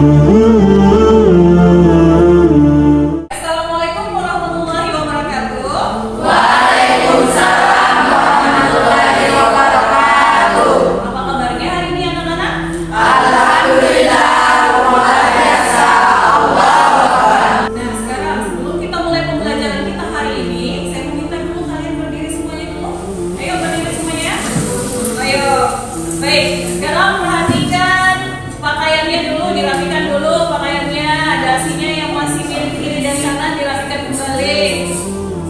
Assalamualaikum warahmatullahi wabarakatuh. Waalaikumsalam warahmatullahi wabarakatuh. Apa kabarnya hari ini anak-anak? Alhamdulillah, luar biasa. Allahu Akbar. Nah, sekarang sebelum kita mulai pembelajaran kita hari ini, saya meminta dulu kalian berdiri semuanya dulu. Ayo berdiri semuanya. Ayo. Baik, sekarang perhatikan pakaiannya dulu, dirapikan dulu pakaiannya. Dasinya yang masih miring kiri dan kanan dirapikan kembali.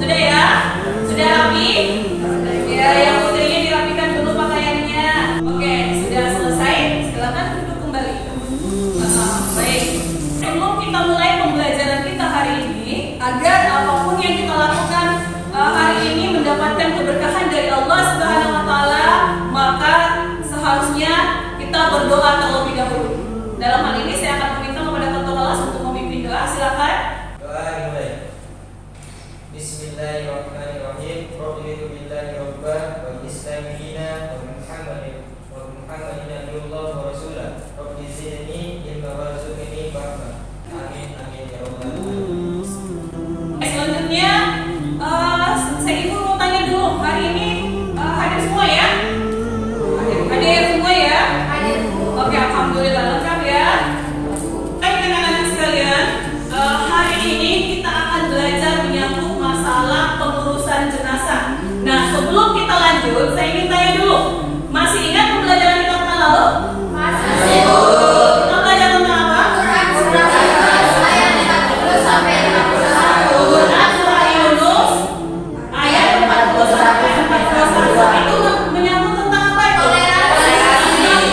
Sudah ya? Sudah rapi? Ya, yang putrinya dirapikan dulu pakaiannya. Oke, sudah selesai. Silakan duduk kembali. Baik. Sebelum kita mulai pembelajaran kita hari ini, agar apapun yang kita lakukan hari ini mendapatkan keberkahan dari Allah Subhanahu wa taala, maka seharusnya kita berdoa terlebih dahulu. Dalam hal ini saya akan meminta kepada ketua kelas untuk memimpin doa. Silakan. Doa dimulai. Bismillahirrahmanirrahim. Raditu billahi rabba wa bislami dina wa Muhammadin nabiyullah wa rasulah. Rabbi zidni ilma warzuqni fahma. Amin amin ya rabbal alamin. Selanjutnya, saya ibu mau tanya dulu, hari ini hadir semua ya? Hadir semua ya? Hadir, Bu. Oke, alhamdulillah lengkap ya. Baik anak-anak sekalian, hari ini kita akan belajar menyangkut masalah pengurusan jenazah. Nah, sebelum kita lanjut, saya ingin tanya dulu, masih ingat pembelajaran kita pekan lalu? Masih, Bu. Kita belajar tentang apa? Quran surah Yunus ayat 50 sampai 51. Quran surah Yunus ayat 40 sampai 41. Itu menyangkut tentang apa itu?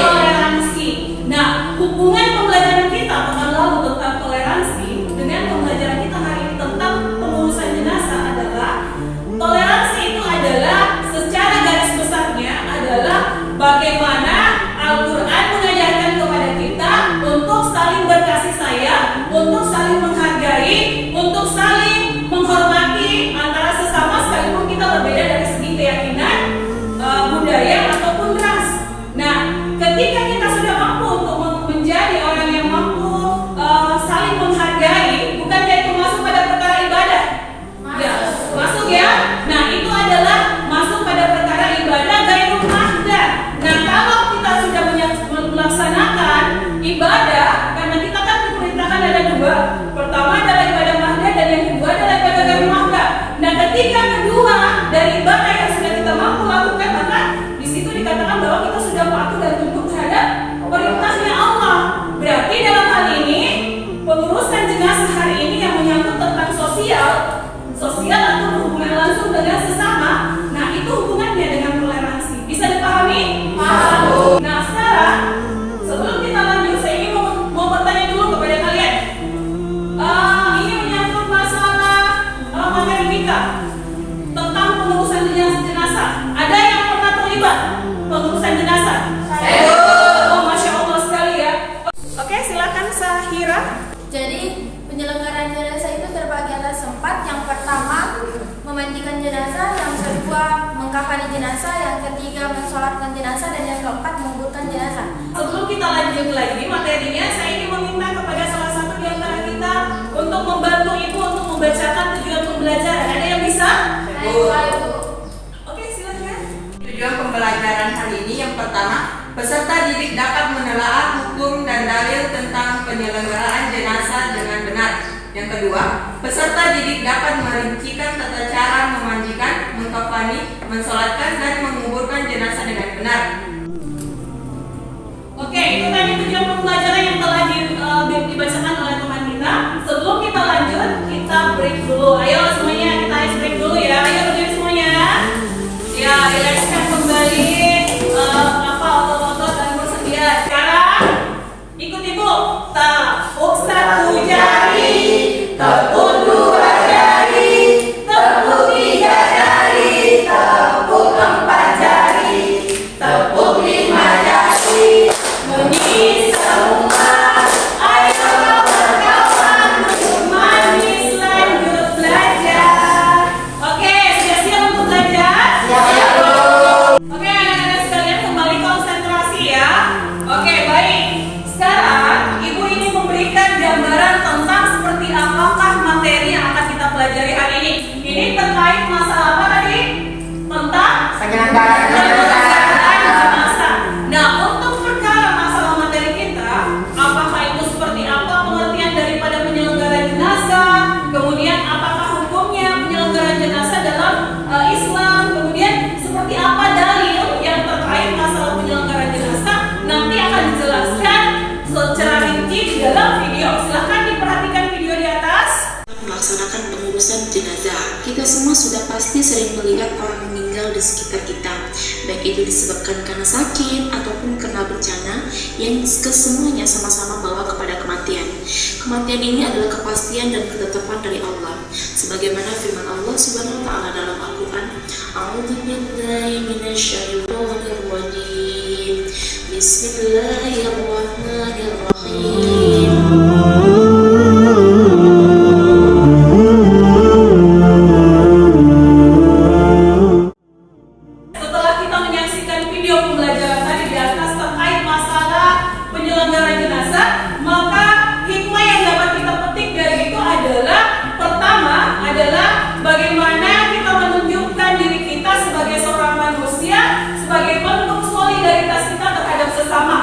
Toleransi. Nah, hubungan pembelajaran kita pekan lalu tentang toleransi dengan pembelajaran kita hari ini tentang pengurusan jenazah adalah toleransi itu adalah secara garis besarnya adalah bagaimana Al-Quran mengajarkan kepada kita untuk saling berkasih sayang, untuk saling menghargai, untuk saling menghormati antara sesama sekalipun kita berbeda dari segi keyakinan, budaya ataupun ras. Nah, ketika kita sudah mampu untuk menjadi orang yang mampu saling menghargai, bukankah itu masuk pada perkara ibadah? Ya, masuk ya. Nah, itu adalah masuk pada perkara ibadah ghairul mahdah. Nah, kalau kita sudah melaksanakan ibadah, karena kita kan diperintahkan ada dua. Pertama adalah ibadah mahdah dan yang kedua adalah ibadah ghairul mahdah. Nah, ketika kedua dari ibadah yang sudah kita mampu lakukan, maka di situ dikatakan bahwa kita sudah patuh dan tunduk terhadap perintahnya Allah. Berarti dalam hal ini pengurusan jenazah hari ini yang menyangkut tentang sosial atau berhubungan langsung dengan sesama. Nah, itu hubungannya dengan toleransi. Bisa dipahami? Paham. Nah, sekarang sebelum kita lanjut, saya ingin mau bertanya dulu kepada kalian. Ini menyangkut masalah materi kita tentang pengurusan jenazah. Ada yang pernah terlibat pengurusan jenazah? Saya. Oh, masya Allah sekali ya. Oke, silakan Sahira. Jadi penyelenggaraan jenazah itu terbagi atas 4. Yang pertama memandikan jenazah, yang kedua mengkafani jenazah, yang ketiga mensolatkan jenazah, dan yang keempat menguburkan jenazah. Sebelum kita lanjut lagi materinya, saya ingin meminta kepada salah satu di antara kita untuk membantu ibu untuk membacakan tujuan pembelajaran. Ada yang bisa? Ayo, Bu. Oke, silakan. Tujuan pembelajaran hari ini yang pertama, peserta didik dapat menelaah hukum dan dalil tentang penyelenggaraan jenazah dengan benar. Yang kedua, peserta didik dapat merincikan tata cara memandikan, mengkafani, mensolatkan, dan menguburkan jenazah dengan benar. Oke, itu tadi tujuan pembelajaran yang telah dibacakan oleh teman kita. Sebelum kita lanjut, kita break dulu. Ayo semuanya, kita ice break dulu ya. Ayo berdiri semuanya. Ya, rilekskan kembali. Otot-otot dan bersedia. Sekarang ikut ibu. Tepuk 1 jari, tepuk 2 jari, tepuk 3 jari, tepuk 4 jari, tepuk 5 jari. Bunyi semua. Ayo kawan-kawan, manis lanjut belajar. Oke, sudah siap untuk belajar? Siap. Oke, anak-anak sekalian kembali konsentrasi ya. Oke, baik. Sekarang ibu ingin memberi penyelenggaraan jenazah. Nah, untuk perkara masalah materi kita, apakah itu seperti apa pengertian daripada penyelenggara jenazah, kemudian apakah hukumnya penyelenggara jenazah dalam Islam, kemudian seperti apa dalil yang terkait masalah penyelenggara jenazah, nanti akan dijelaskan secara rinci di dalam video. Silahkan diperhatikan video di atas. Melaksanakan pengurusan jenazah, kita semua sudah pasti sering melihat orang meninggal di sekitar kita, baik itu disebabkan karena sakit ataupun karena bencana yang kesemuanya sama-sama bawa kepada kematian. Kematian ini adalah kepastian dan ketetapan dari Allah, sebagaimana firman Allah Subhanahu wa taala dalam Al-Qur'an, A'udzubillahi minasyaitonir rajim. Bismillahirrahmanirrahim. Setelah kita menyaksikan video pembelajaran tadi di atas terkait masalah penyelenggara jenazah, maka hikmah yang dapat kita petik dari itu adalah, pertama adalah bagaimana kita menunjukkan diri kita sebagai seorang manusia sebagai bentuk solidaritas kita terhadap sesama.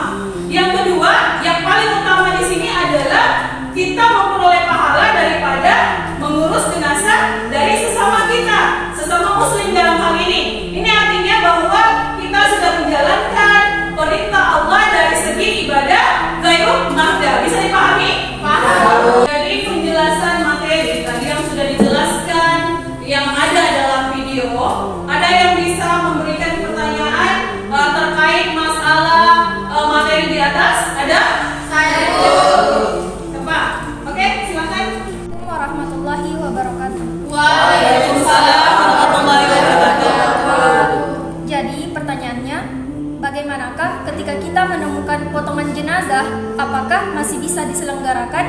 Yang kedua, yang paling utama di sini adalah kita memperoleh pahala daripada mengurus jenazah dari sesama kita, sesama muslim dalam hal ini. Ini artinya bahwa kita sudah menjalankan perintah Allah dari segi ibadah ghairul mahda. Bisa dipahami? Paham. Jadi penjelasan materi tadi yang sudah dijelaskan, yang ada dalam video, ada yang bisa memberikan pertanyaan terkait masalah materi di atas? Ada? Saya. Coba. Oke, silakan. Assalamualaikum warahmatullahi wabarakatuh. Waalaikumsalam warahmatullahi wabarakatuh. Jadi pertanyaannya, bagaimanakah ketika kita menemukan potongan jenazah, apakah masih bisa diselenggarakan?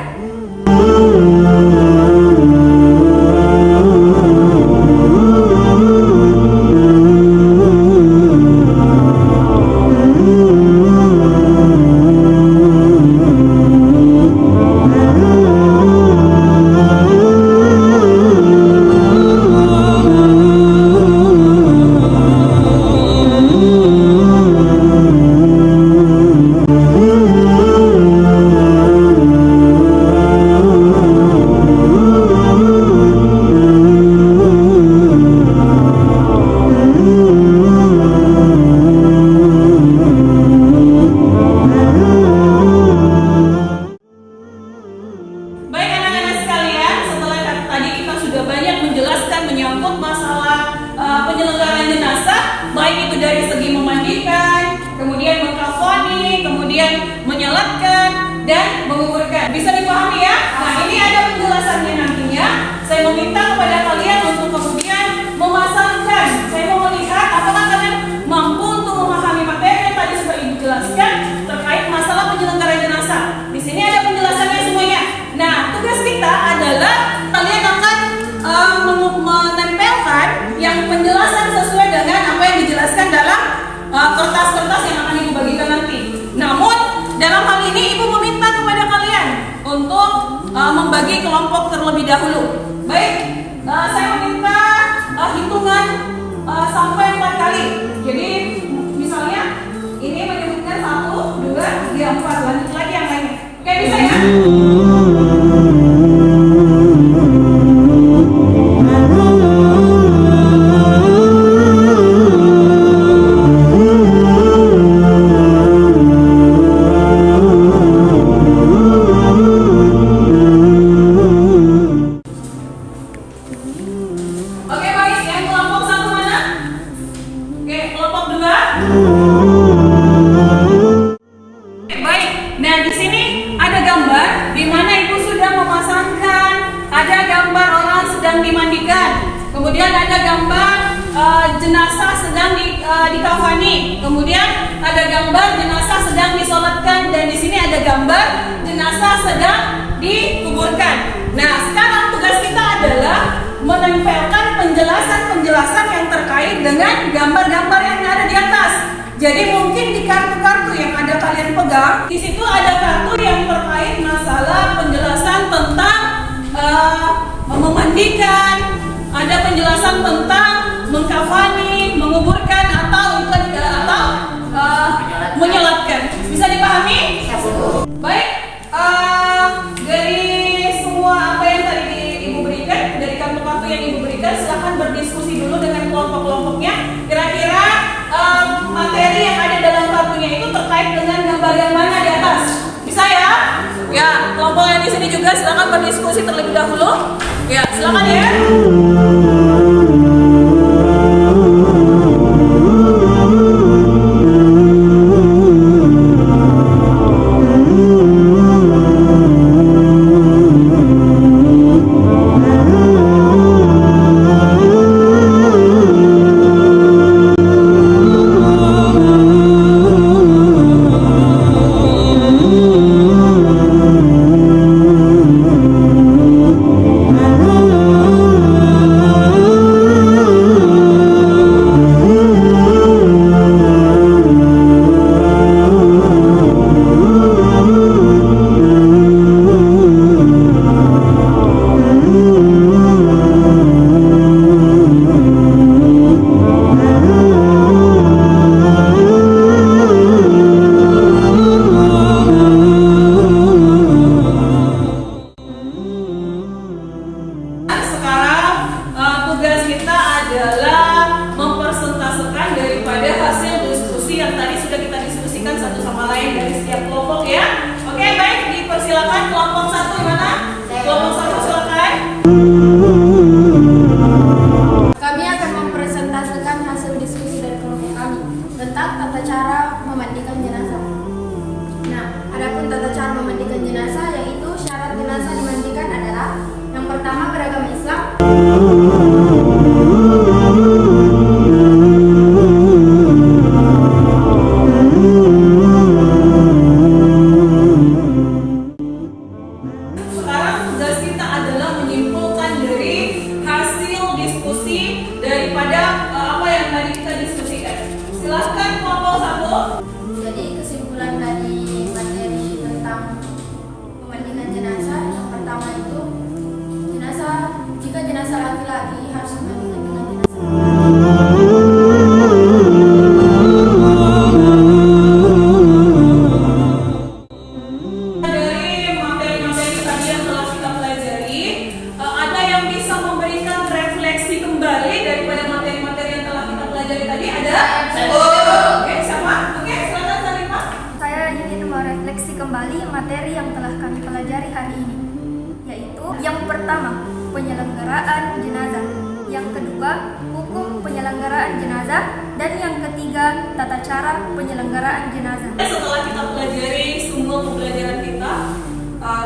Baik anak-anak sekalian, setelah tadi kita sudah banyak menjelaskan menyangkut masalah penyelenggaraan jenazah, baik itu dari segi memandikan, kemudian mengkafani, kemudian menyalatkan dan menguburkan. Bisa dipahami ya? Nah, ini ada penjelasannya nantinya. Saya meminta kepada kalian untuk kemudian memasangkan. Saya mau melihat apakah kalian mampu untuk memahami materi yang tadi sudah Ibu jelaskan terkait masalah penyelenggaraan jenazah. Di sini ada penjelasannya semuanya. Nah, tugas kita adalah kalian akan menempelkan yang penjelasan sesuai dengan apa yang dijelaskan dalam kertas-kertas yang akan Ibu bagikan nanti. Namun, dalam hal ini Ibu meminta kepada kalian untuk membagi kelompok terlebih dahulu. Baik, saya meminta hitungan sampai 4 kali. Jadi, misalnya ini menyebutkan 1, 2, 3, 4. Lanjut lagi yang lainnya. Oke, bisa ya? Oke, baik. Yang kelompok 1 mana? Oke, kelompok 2. Baik. Nah, di sini ada gambar di mana Ibu sudah memasangkan, ada gambar orang sedang dimandikan. Kemudian ada gambar jenazah sedang dikafani. Kemudian ada gambar jenazah sedang disolatkan, dan di sini ada gambar jenazah sedang dikuburkan. Nah, sekarang tugas kita adalah menempelkan penjelasan-penjelasan yang terkait dengan gambar-gambar yang ada di atas. Jadi mungkin di kartu-kartu yang ada kalian pegang, di situ ada kartu yang terkait masalah penjelasan tentang memandikan, ada penjelasan tentang mengkafani, menguburkan, kelompok-kelompoknya. Kira-kira materi yang ada dalam kartunya itu terkait dengan gambar yang mana di atas? Bisa ya? Ya, kelompok yang di sini juga silakan berdiskusi terlebih dahulu. Ya, silakan ya. Kami akan mempresentasikan hasil diskusi dari kelompok kami tentang tata cara memandikan jenazah. Nah, adapun tata cara memandikan jenazah, yaitu syarat jenazah dimandikan adalah yang pertama beragama Islam. Jika jenazah laki-laki harus dimandikan dengan Dari materi-materi tadi yang telah kita pelajari, ada yang bisa memberikan refleksi kembali daripada materi-materi yang telah kita pelajari tadi? Ada? Oke, siapa? Oke, silakan Salima. Saya ingin merefleksi kembali materi yang telah kami pelajari hari ini, yaitu yang pertama, penyelenggaraan jenazah, yang kedua, hukum penyelenggaraan jenazah, dan yang ketiga, tata cara penyelenggaraan jenazah. Setelah kita pelajari semua pembelajaran kita,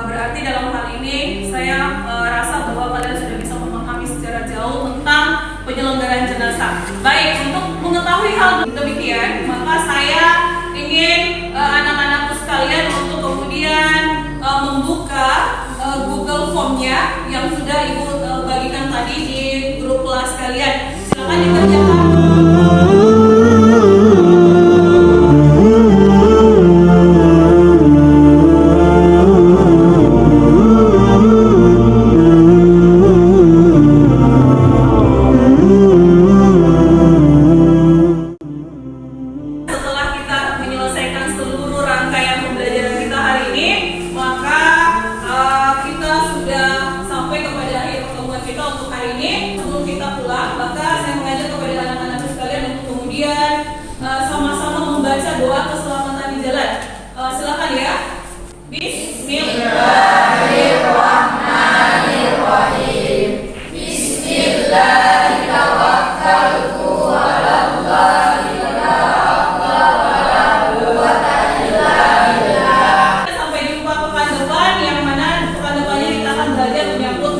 berarti dalam hal ini saya rasa bahwa kalian sudah bisa memahami secara jauh tentang penyelenggaraan jenazah. Baik, untuk mengetahui hal demikian, maka saya ingin anak-anakku sekalian untuk kemudian membuka Google Form-nya yang sudah Ibu bagikan tadi di grup kelas kalian. Silakan dikerjakan. Setelah kita menyelesaikan seluruh rangkaian pembelajaran kita hari ini, maka kita sudah sampai kepada akhir pertemuan kita untuk hari ini. Sebelum kita pulang, maka saya mengajak kepada anak-anak sekalian untuk kemudian sama-sama membaca doa keselamatan di jalan. Silakan ya. Bismillahirrahmanirrahim. Bismillahirrahmanirrahim. Sampai jumpa pekan depan, yang mana pekan depannya kita akan belajar menyangkut